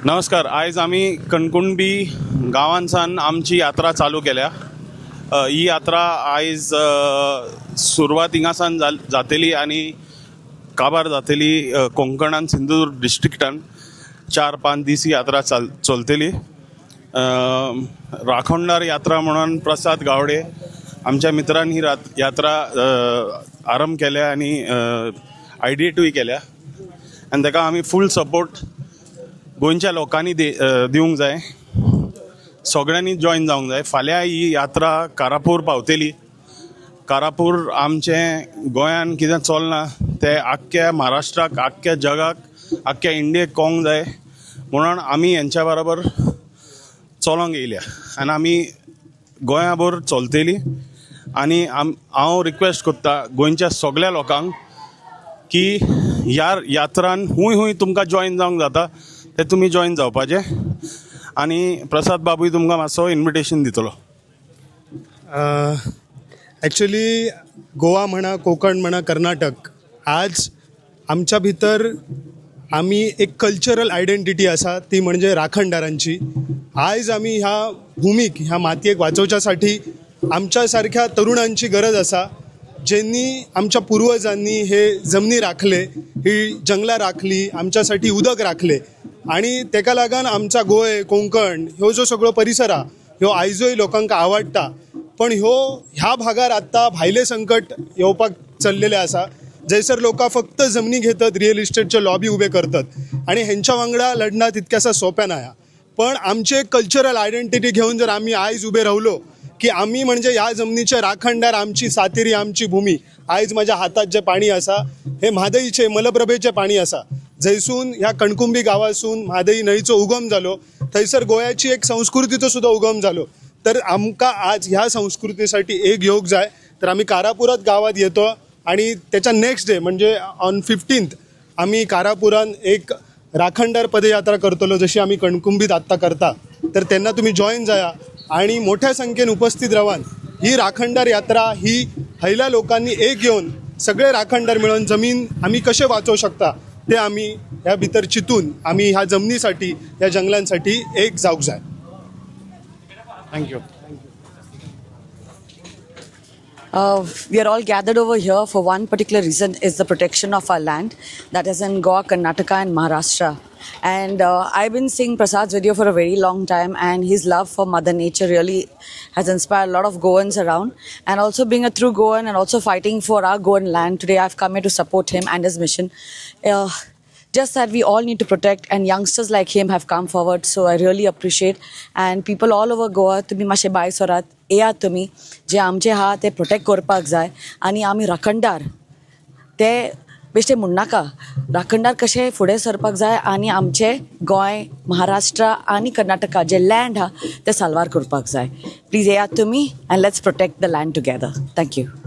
नमस्कार. आयज आमी कणकुणबी गांवांसान आमची यात्रा चालू केल्या. ही यात्रा आयज सुरवात हिंगासान जातली आनी काबार जातली कोंकणान सिंधुदुर्ग डिस्ट्रिक्टान 4-5 दीस ही यात्रा चलतली. राखणदार यात्रा म्हणून प्रसाद गावडे आमच्या मित्रान ही यात्रा आरंभ केल्या आनी आयडिएटूय केल्या आनी ताका आमी फूल सपोर्ट गोंयच्या लोकांनी दिवंक जाय. सगळ्यांनी जॉइन जावंक जाय. फाल्यां ही यात्रा कारापूर पावतली. कारापूर आमचें गोंयान कितें चलना तें आख्ख्या महाराष्ट्राक, आख्ख्या जगाक, आख्ख्या इंडियेक कळोंक जाय म्हणून आमी हेंच्या बरोबर चलोंक येयल्या आनी आमी गोंया बोर चलतली. आनी हांव रिक्वेस्ट करता गोंयच्या सगळ्या लोकांक की ह्या यात्रान हूंय तुमकां जॉइन जावंक जाता ते तुमी जॉइन जावपाचें. आनी प्रसाद बाबूय तुमकां मातसो इन्विटेशन दितलो. ॲक्च्युली गोवा म्हणा, कोकण म्हणा, कर्नाटक, आज आमच्या भितर आमी एक कल्चरल आयडेंटिटी आसा ती म्हणजे राखणदारांची. आयज आमी ह्या भुमीक, ह्या मातयेक वाचोवच्यासाठी आमच्या सारख्या तरुणांची गरज आसा ज्यांनी आमच्या पूर्वजांनी हे जमनी राखले, ही जंगलां राखली, आमच्यासाठी उदक राखले आणि तेका लागून आमचा गोंय, कोंकण ह्यो जो सगळो परिसर हा ह्यो आयजूय लोकांक आवडटा. पण ह्या भागार आत्ता भायले संकट येवपाक चल्लेले आसा. जैसर लोक फक्त जमनी घेतात, रियल इस्टेटचे लॉबी उबे करतात आणि हेंच्या वांगडा लढणं तितक्यासा सोप्या नाही. पण आमचे कल्चरल आयडेंटिटी घेऊन जर आम्ही आयज उबे रावलो की आम्ही म्हणजे ह्या जमनीचे राखणदार, आमची सातेरी, आमची भूमी. आयज माझ्या हातात जे पाणी आसा हे म्हादईचे, मलप्रभेचे पाणी आसा. जैसून ह्या कणकुंबी गावासून म्हादई न्हंयचो उगम जालो, थंयसर गोंयाची एक संस्कृतीचो सुद्धा उगम जालो. तर आमकां आज ह्या संस्कृतीसाठी एक योग जाय. तर आम्ही कारापुरात गावात येतो आणि त्याच्या नेक्स्ट डे म्हणजे ऑन 15th आम्ही कारापुरान एक राखणदार पदयात्रा करतलो, जशी आम्ही कणकुंबीत आत्ता करता. तर त्यांना तुम्ही जॉईन जाया आणि मोठ्या संख्येन उपस्थित रावान ही राखणदार यात्रा ही हैल्या लोकांनी एक येऊन सगळे राखणदार मिळून जमीन आम्ही कसे वाचवू शकता ते आम्ही ह्या भितर चितून आम्ही ह्या जमनीसाठी, ह्या जंगलांसाठी एक जावक जाय. Thank you. We are all gathered over here for one particular reason, is the protection of our land, that is in Goa, Karnataka and Maharashtra. And I've been seeing Prasad's video for a very long time, and his love for Mother Nature really has inspired a lot of Goans around. And also being a true Goan and also fighting for our Goan land, today I've come here to support him and his mission. Just that we all need to protect, and youngsters like him have come forward, so I really appreciate. And people all over Goa, तुम्ही मातशे bye सोरात येयात, तुम्ही जे आमचे हा ते protect करपाक जाय. आनी आमी राखणदार ते बेश्टे म्हणनाका, राखणदार कशे फुडें सरपाक जाय आनी आमचे गोंय, महाराष्ट्र आनी कर्नाटका जे लँड हा ते साल्वार करपाक जाय. प्लीज येयात तुम्ही, and let's protect the land together. Thank you.